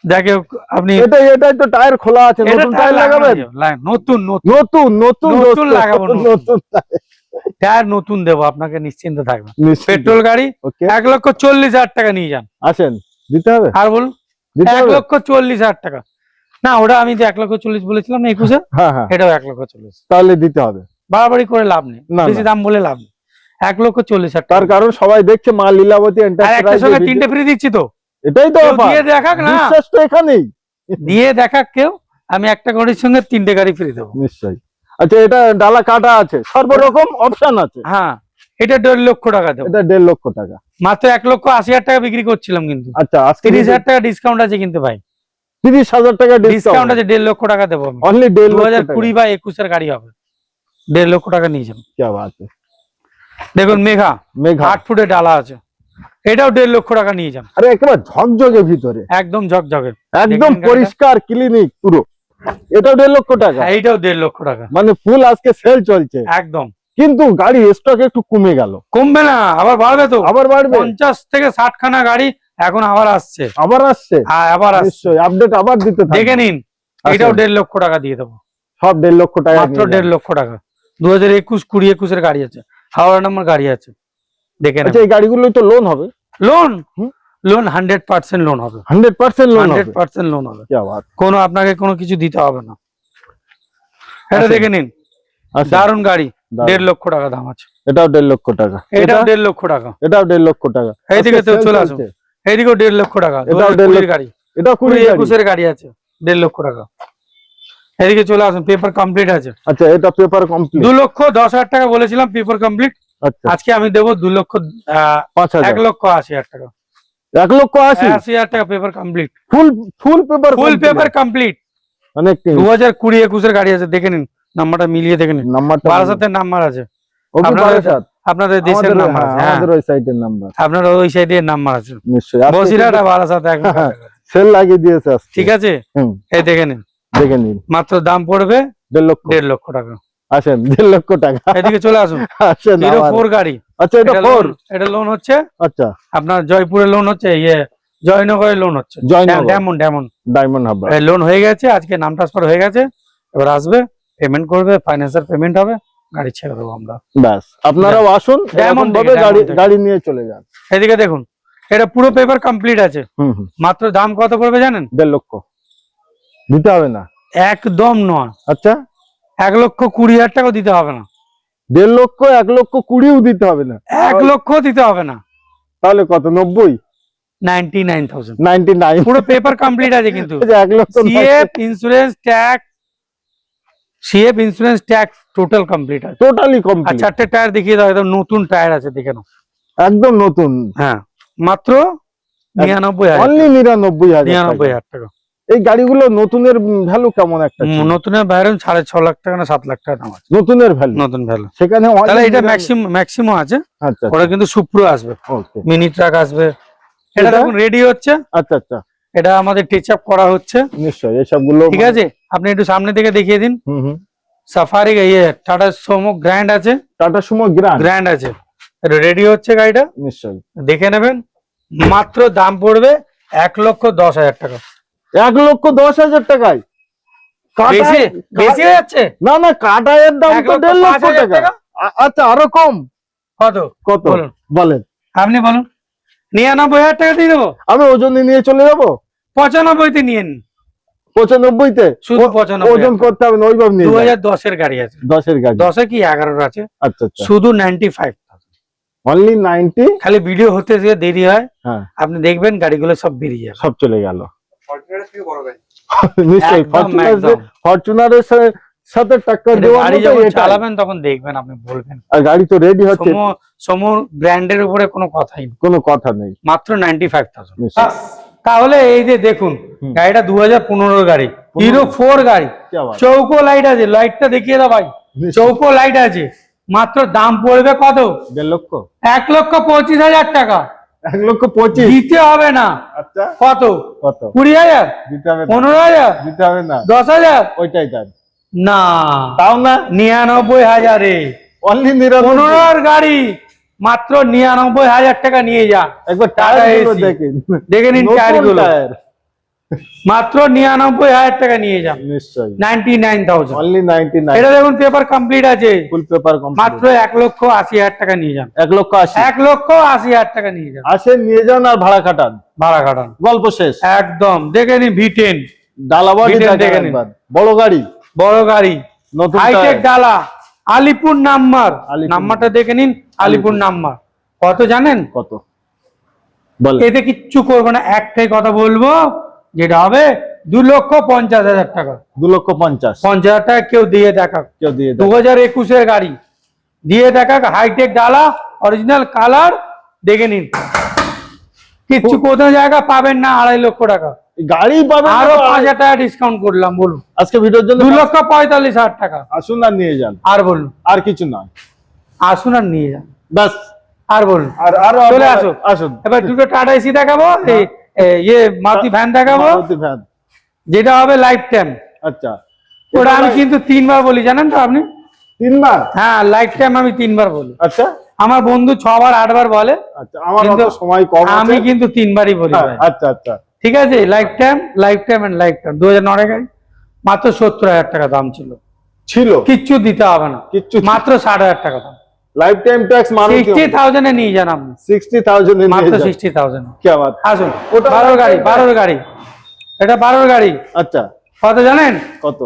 দেখে আপনি এটাই তো টায়ার খোলা আছে, এটা নতুন টায়ার টায়ার লাগাবেন। নতুন নতুন নতুন নতুন নতুন লাগাবো, নতুন। নতুন টায়ার নতুন দেবো, আপনাকে নিশ্চিন্ত থাকবেন। নিশ্চিত। পেট্রোল গাড়ি ওকে, 1,40,000 টাকা নিয়ে যান। আসেন, দিতে হবে। আর বলুন দিতে হবে। 1,40,000 টাকা। না ওটা আমি যে 1,40,000 বলেছিলাম না 21-এ, হ্যাঁ হ্যাঁ, এটাও 1,40,000। তাহলে দিতে হবে। বাড়াবাড়ি করে লাভ নেই, না, বেশি না। দাম বলে লাভ নেই। 1,40,000 তার টাকা। কারণ সবাই দেখছে মা লীলাবতী আর একটা এন্টারপ্রাইজ। সঙ্গে 3টে ফ্রি দিচ্ছি তো, এটাই তো কেউ ব্যাপার। দিয়ে দেখাক না, বিশ্বাস তো এখানেই। দিয়ে দেখাক কেউ। আমি একটা গাড়ির সঙ্গে 3টে গাড়ি ফ্রি দেবো। নিশ্চয়ই। আচ্ছা, এটা ডালা কাটা আছে, সর্বরকম অপশন আছে। হ্যাঁ, এটা 1.5 লক্ষ টাকা দেবো। এটা 1.5 লক্ষ টাকা। মাত্র 1,80,000 টাকা বিক্রি করছিলাম, কিন্তু আচ্ছা, আজকে 30,000 টাকা ডিসকাউন্ট আছে কিন্তু ভাই, 30,000 টাকা ডিসকাউন্ট ডিসকাউন্ট আছে। 1.5 লক্ষ টাকা দেবো আমি। অনলি 1.5 লক্ষ টাকা। 2020 বা 21-এর গাড়ি হবে, 1.5 লক্ষ টাকা নিয়ে যান। কি বাত है। দেখুন মেঘা মেঘা 8 ফুটে ডালা আছে, এটাও 1.5 লক্ষ টাকা নিয়ে যান। আরে একেবারে ঝকঝকে ভিতরে, একদম ঝকঝকে, একদম গাড়িটা? পরিষ্কার ক্লিনিক পুরো। এটাও 1.5 লক্ষ টাকা। হ্যাঁ, এইটাও 1.5 লক্ষ টাকা। মানে ফুল আজকে সেল চলছে, একদম কিন্তু গাড়ি স্টক একটু কমে গেল। কমবে না, আবার বাড়বে তো। আবার বাড়বে, 50 থেকে 60 খানা গাড়ি এখন আবার আসছে। আবার আসছে। হ্যাঁ, আবার আসছে, নিশ্চয়ই আপডেট আবার দিতে থাকবে। দেখে নিন। এটাও 1.5 লক্ষ টাকা দিয়ে দেবো, সব 1.5 লক্ষ টাকা মাত্র নিয়ে যান। 1.5 লক্ষ টাকা। 2021-20-21-এর গাড়ি আছে, হাওড়া নম্বর গাড়ি আছে, দেখে আচ্ছা, নেন। এই গাড়িগুলো তো লোন হবে? লোন হুম। লোন 100% লোন হবে, 100% লোন হবে। 100% লোন হবে। কি বাত। কোনো আপনাকে কোনো কিছু দিতে হবে না। এটা আচ্ছা। দেখে নিন, আচ্ছা, দারুণ গাড়ি, দারুণ। 1.5 লক্ষ টাকা দাম আছে। এটাও 1.5 লক্ষ টাকা। এটাও 1.5 লক্ষ টাকা। এটাও 1.5 লক্ষ টাকা। এইদিকে আজকে তো sale চলে আসুন, চলছে। এইদিকেও 1.5 লক্ষ টাকা। এটাও 1.5 2020 লক্ষ। গাড়ি, এটা 20-21-এর গাড়ি আছে, 1.5 লক্ষ টাকা। এদিকে চলে আসুন, পেপার কমপ্লিট আছে। আচ্ছা, এটা পেপার কমপ্লিট। 2,10,000 টাকা বলেছিলাম পেপার কমপ্লিট, আচ্ছা, আজকে আমি দেবো 5,000 1,80,000 টাকা। 1,80,000 80,000 টাকা পেপার কমপ্লিট, ফুল পেপার ফুল পেপার কমপ্লিট। মানে 2020-21-এর গাড়ি আছে, দেখে নিন, নাম্বারটা মিলিয়ে দেখে নিন। নাম্বারটা বারাসাতের নাম্বার আছে, ওকে, আপনাদের- বারাসাত। আপনাদের দেশের আমাদের, নাম্বার হ্যাঁ, আছে। হ্যাঁ, আমাদের ওই সাইটের নাম্বার। আপনার ওই সাইডের নাম্বার আছে। নিশ্চয়ই আজকে বসিরহাট আর বারাসাত একদম হ্যাঁ, কাছাকাছি। সেল লাগিয়ে দিয়েছে আজকে। ঠিক আছে, হুম, এই দেখে নিন, দেখে নিন। মাত্র দাম পড়বে 1.5 লক্ষ। 1.5 লক্ষ টাকা। আসেন, 1.5 লক্ষ টাকা। এদিকে চলে আসুন, আসেন হিরো আবার। 4 গাড়ি। আচ্ছা, এটা 4। এটা লোন হচ্ছে আচ্ছা, আপনার জয়পুরে, লোন হচ্ছে জয়নগরে লোন হচ্ছে, Joynagar Diamond Diamond Harbour. Loan হয়ে গেছে, আজকে নাম ট্রান্সফার হয়ে গেছে। এবার আসবে, পেমেন্ট করবে, ফাইন্যান্সের পেমেন্ট হবে, গাড়ি ছেড়ে দেবো আমরা। ব্যাস, আপনারাও আসুন, ডায়মন্ড এরকম থেকে, ভাবে গাড়ি ডায়মন্ড থেকে। গাড়ি নিয়ে চলে যান। এদিকে দেখুন, এটা পুরো পেপার কমপ্লিট আছে, হুম হুম, মাত্র দাম কত পড়বে জানেন? 1.5 লক্ষ দিতে হবে না। একদম নয়, আচ্ছা, 1,20,000 টাকা দিতে হবে না, 1.5 লক্ষ, 1,20,000 দিতে হবে না। 1 লক্ষ দিতে হবে না, তাহলে কত? 90, 99,000। 99। পুরো পেপার কমপ্লিট আছে কিন্তু, 1 লক্ষ CF insurance tax total complete আছে। টোটালি আর কমপ্লিট, 4টে টায়ার দেখিয়ে দাও, একদম নতুন টায়ার আছে, দেখে নাও। একদম নতুন। হ্যাঁ, মাত্র 99,000, অনলি 99,000 টাকা। 99,000 টাকা। এই গাড়িগুলো নতুনের ভ্যালু কেমন একটা ছিল? নতুনের বাইরে 6.5 লাখ টাকা না 7 লাখ টাকা দাম আছে, নতুনের ভ্যালু নতুন ভ্যালু। সেখানে only তাহলে এটা 99,000 ম্যাক্সিমাম আছে, আচ্ছা ওরা কিন্তু সুপ্রো আসবে, ওকে, মিনি ট্রাক আসবে। এটা এটা? দেখুন রেডি হচ্ছে, আচ্ছা আচ্ছা, এটা আমাদের টাচ আপ করা হচ্ছে। নিশ্চয়ই এসবগুলো ঠিক আছে, আপনি একটু সামনে থেকে দেখিয়ে দিন। হুম হুম, সাফারি টাটা সোমো গ্র্যান্ড আছে, টাটা সুমো গ্র্যান্ড, গ্র্যান্ড আছে, রেডি হচ্ছে গাড়িটা, নিশ্চয়ই। দেখে নেবেন। মাত্র দাম পড়বে 1,10,000 টাকা। 1,10,000 টাকায় বেশি বেশি হয়ে যাচ্ছে। না না, কাটায়ের দাম তো 1.5 লক্ষ টাকা। আচ্ছা আরো কম কত কত বলুন, বলেন? আপনি বলুন। 99,000 টাকা দিয়ে দেবো। আমি ওজনে নিয়ে চলে যাবো 95-তে নিয়ে নিন। 95-তে? শুধু 95 ওজন করতে হবে না, ওইভাবে নিয়ে 2010-এর গাড়ি আছে। 10-এর গাড়ি। 10-এ কি 11-এর আছে, আচ্ছা আচ্ছা, শুধু 95,000। অনলি 90। খালি ভিডিও হতে যে দেরি হয়, হ্যাঁ আপনি দেখবেন গাড়িগুলো সব বেরিয়ে যাবে। সব চলে গেল। ফরচুনারের থেকে বড় গাড়ি। নিশ্চয়ই একদম, একদম। ফরচুনারের সাথে টাক্কর এটা দেওয়ার গাড়ি মতো যখন এটাই। চালাবেন তখন দেখবেন, আপনি বলবেন। আর গাড়ি তো রেডি হচ্ছে, সমু ব্র্যান্ডের উপরে কোনো কথাই নেই, কোনো কথা নেই। মাত্র 95,000। নিশ্চয়ই। তাহলে এই যে দেখুন, গাড়িটা 2015 গাড়ি, হিরো 4 গাড়ি, কি আবার? চৌকো লাইট আছে, লাইটটা দেখিয়ে দাও ভাই। নিশ্চয়ই। চৌকো লাইট আছে, মাত্র দাম পড়বে কত? 1.5 লক্ষ। 1,25,000 টাকা। 1,25,000 দিতে হবে না। আচ্ছা কত? কত 20,000, দিতে হবে? 15,000, দিতে হবে না, 10,000? ওইটাই দাম। না, তাও না, 99,000-এ অনলি 99। 15 গাড়ি, মাত্র 99,000 টাকা নিয়ে যান। একবার টাটা টায়ার AC দেখেন, দেখে নিন, নতুন টায়ারগুলো টায়ার। মাত্র 99,000 টাকা নিয়ে যান। নিশ্চয়ই 99,000। অনলি 99। এটা দেখুন, পেপার কমপ্লিট আছে, ফুল পেপার কমপ্লিট। মাত্র 1,80,000 টাকা নিয়ে যান। 1,80,000। 1,80,000 টাকা নিয়ে যান। আসেন নিয়ে যান আর ভাড়া কাটান, ভাড়া কাটান, গল্প শেষ। একদম। দেখে নিন V10, ডালাবাড়ি Detail দেখেন দেখে নিন। একবার, বড় গাড়ি, বড় গাড়ি, নতুন হাইটেক টায়ার। ডালা, আলিপুর নাম্বার। আলিপুর নাম্বারটা দেখে নিন, আলিপুর নাম্বার। কত জানেন? কত বল? এতে কিচ্ছু করবো না, একটাই কথা বলবো, যেটা হবে 2,50,000 টাকা। 2,50,000 50,000 টাকা কেউ দিয়ে দেখাক, কেউ দিয়ে দেয়? 2021-এর গাড়ি দিয়ে দেখাক, হাইটেক ডালা, অরিজিনাল কালার, দেখে নিন। কিচ্ছু কোথাও জায়গা পাবেন না 2.5 লক্ষ টাকা। গাড়ি পাবেন না আরো তো? 5,000 টাকা ডিসকাউন্ট করলাম, বলুন। আজকে ভিডিওর জন্য 2,45,000 টাকা। আসুন আর নিয়ে যান, আর বলুন, আর কিছু না, আসুন আর নিয়ে যান, বাস। আর বলুন। আর আরো চলে আপনারা আসুন। আসুন। এবার দুটো টাটা এসি দেখাবো, ইয়ে মারুতি ভ্যান দেখাবো, মারুতি ভ্যান। যেটা হবে লাইফ টাইম। আচ্ছা, ওটা আমি কিন্তু 3 বার বলি, জানেন তো আপনি? 3 বার? হ্যাঁ, লাইফ টাইম আমি 3 বার বলি। আচ্ছা আমার বন্ধু 6 বার 8 বার বলে, আচ্ছা, আমার কিন্তু অত সময় কম আছে। আমি কিন্তু 3 বারই বলি হ্যাঁ, ভাই। আচ্ছা আচ্ছা, ঠিক আছে, life time, life time and life time. 2009 গাড়ি, মাত্র 70,000 টাকা দাম ছিল। ছিল কিচ্ছু দিতে হবে না, কিচ্ছু, মাত্র 60,000 টাকা দাম। লাইফ টাইম ট্যাক্স মারুতি 60,000-এ নিয়ে যান আপনি, 60,000 এ মাত্র নিয়ে যান। 60,000। কি বাত? আসুন। ওটা 12 গাড়ি, 12 গাড়ি, এটা 12 গাড়ি। আচ্ছা, কত জানেন? কত?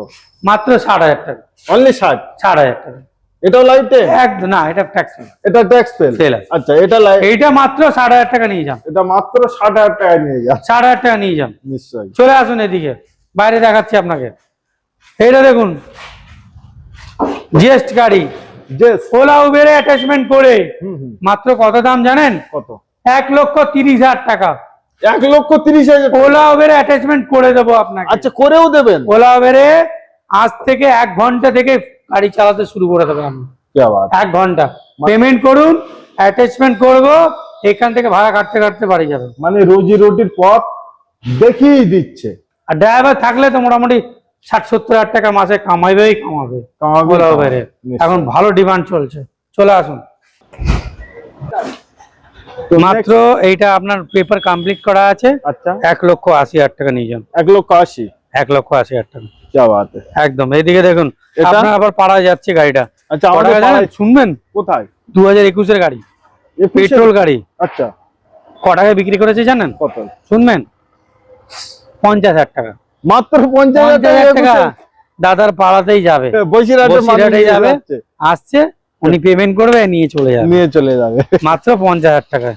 মাত্র 60,000 টাকা। অনলি 60? 60,000 টাকা। এটাও লাইফ টাইম? একদম না, এটা ট্যাক্স। এটা ট্যাক্স ফেল? Fail আছে। আচ্ছা, এটা লাইফ, এইটা মাত্র 60,000 টাকা নিয়ে যান। এটা মাত্র 60,000 টাকা নিয়ে যান। 60,000 টাকা নিয়ে যান। নিশ্চয়ই। চলে আসুন এদিকে, বাইরে দেখাচ্ছি আপনাকে। এইটা দেখুন, জেস্ট গাড়ি, জেস। ওলা উবেরে অ্যাটাচমেন্ট করে, হুম হুম। মাত্র কত দাম জানেন? কত? 1,30,000 টাকা। 1,30,000? ওলা উবেরে অ্যাটাচমেন্ট করে দেবো আপনাকে। আচ্ছা, করেও দেবেন? ওলা উবেরে আজ থেকে 1 ঘন্টা থেকে গাড়ি চালাতে শুরু করে দেবেন আপনি। কি বাত? 1 ঘন্টা পেমেন্ট করুন, অ্যাটাচমেন্ট করব, এখান থেকে ভাড়া কাটতে কাটতে বাড়ি যাবেন। মানে রোজি রুটির পথ দেখিয়ে দিচ্ছে। আর ড্রাইভার থাকলে তো মোটামুটি 60-70,000 টাকা মাসে কামাবে। কামাবে, ওলা উবেরে নিশ্চয়ই। এখন ভালো ডিমান্ড চলছে। চলে আসুন। তো মাত্র এইটা আপনার পেপার কমপ্লিট করা আছে, আচ্ছা, 1,80,000 টাকা নিয়ে যান। 1,80,000? 1,80,000 টাকা, কি বাত? একদম। এইদিকে দেখুন, এটা? আপনার আবার পাড়া যাচ্ছে গাড়িটা। আচ্ছা, কত আমাদের টাকা জানেন? পাড়ায়- শুনবেন, কোথায়? 2021-এর গাড়ি, 21-এর? পেট্রোল গাড়ি। আচ্ছা, ক টাকায় বিক্রি করেছে জানেন? কত? শুনবেন, 50,000 টাকা। মাত্র 50,000 50,000 টাকা। টাকা? দাদার পাড়াতেই যাবে, বসিরহাটে মানুষ বসিরহাটে নিয়ে যাবে, যাচ্ছে, আসছে, উনি পেমেন্ট করবে, নিয়ে চলে যাবে, নিয়ে চলে যাবে। মাত্র 50,000 টাকা।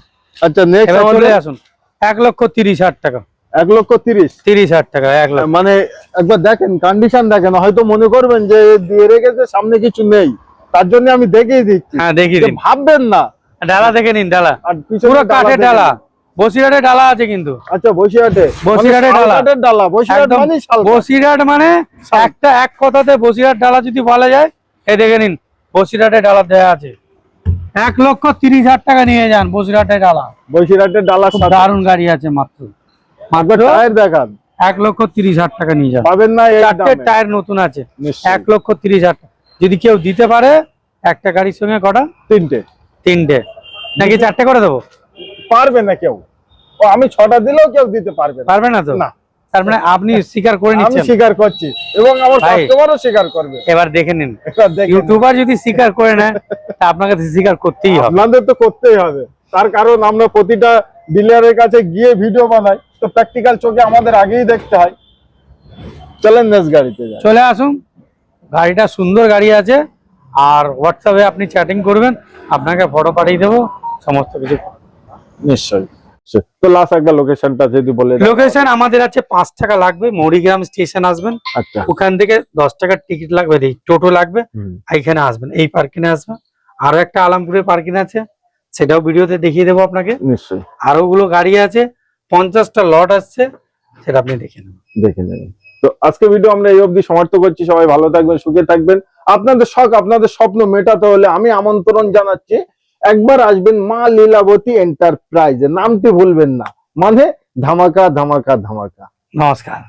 আচ্ছা, নেক্সট এবার আমাদের চলে আসুন, 1,30,000 টাকা। 1,30,000? 30,000 টাকা, 1 লক্ষ। মানে একবার দেখেন, কন্ডিশন দেখেন, হয়তো মনে করবেন যে দিয়ে রেখেছে, সামনে কিছু নেই, তার জন্য আমি দেখিয়ে দিচ্ছি। হ্যাঁ, দেখিয়ে যে দিন। ভাববেন না। ডালা দেখে নিন, ডালা আর পিছনে পুরো ডালা কাঠের দেখে ডালা, নিন। বসিরহাটে ডালা আছে কিন্তু। আচ্ছা, বসিরহাটে? বসিরহাটে মানে ডালা। শালকাঠের ডালা? বসিরহাট একদম মানে শালকাঠ। বসিরহাট মানে এক কথাতে বসিরহাট ডালা যদি বলা যায়, এই দেখে নিন, বসিরহাটে ডালা দেয়া আছে। 1,30,000 টাকা নিয়ে যান, বসিরহাটে ডালা। বসিরহাটের ডালা খুব দারুণ গাড়ি আছে, মাত্র টায়ার দেখান। 1,30,000 টাকা নিয়ে যান। পাবেন না এই 4টে দামে? টায়ার নতুন আছে, নিশ্চয়ই। 1,30,000 টাকা। যদি কেউ দিতে পারে, একটা গাড়ির সঙ্গে কটা? 3টে? 3টে নাকি 4টে করে দেবো? পারবে না কেউ। ও, আমি 6টা দিলেও কেউ দিতে পারবে না। পারবে না তো? না। তার মানে আপনি স্বীকার করে আমি নিচ্ছেন। স্বীকার করছি এবং আমার ভাই, কাস্টমারও স্বীকার করবে। এবার দেখে নিন, এবার দেখেন, ইউটিউবার যদি স্বীকার করে নেয় তা আপনাকে স্বীকার করতেই হবে। আপনাদের তো করতেই হবে, তার কারণ আমরা প্রতিটা ডিলারের কাছে গিয়ে ভিডিও বানাই, তো প্র্যাকটিক্যাল চোখে আমাদের আগেই দেখতে হয়। চলেন নেক্সট গাড়িতে যাই। চলে আসুন, গাড়িটা সুন্দর গাড়ি আছে, আর হোয়াটসঅ্যাপে আপনি চ্যাটিং করবেন, আপনাকে ফটো পাঠিয়ে দেবো সমস্ত কিছু। নিশ্চয়ই। তো লাস্ট একটা লোকেশনটা যদি বলে দেন। লোকেশন আমাদের আছে 5 টাকা লাগবে, মৌরিগ্রাম স্টেশন আসবেন, আচ্ছা, ওখান থেকে 10 টাকার টিকিট লাগবে, টোটো লাগবে, এইখানে আসবেন, এই পার্কিং এ আসবেন। আরো একটা আলামপুরের পার্কিং আছে, সেটাও ভিডিওতে দেখিয়ে দেবো আপনাকে। নিশ্চয়ই আরো গুলো গাড়ি আছে, 50টা লট আসছে, সেটা আপনি দেখে নেবেন। দেখে নেবেন। তো আজকে ভিডিও আমরা এই অবধি সমাপ্ত করছি। সবাই ভালো থাকবেন, সুখে থাকবেন। আপনাদের শখ, আপনাদের স্বপ্ন মেটাতে হলে আমি আমন্ত্রণ জানাচ্ছি, একবার আসবেন মা লীলাবতী এন্টারপ্রাইজে, নামটি ভুলবেন না, মানে ধামাকা ধামাকা ধামাকা। নমস্কার।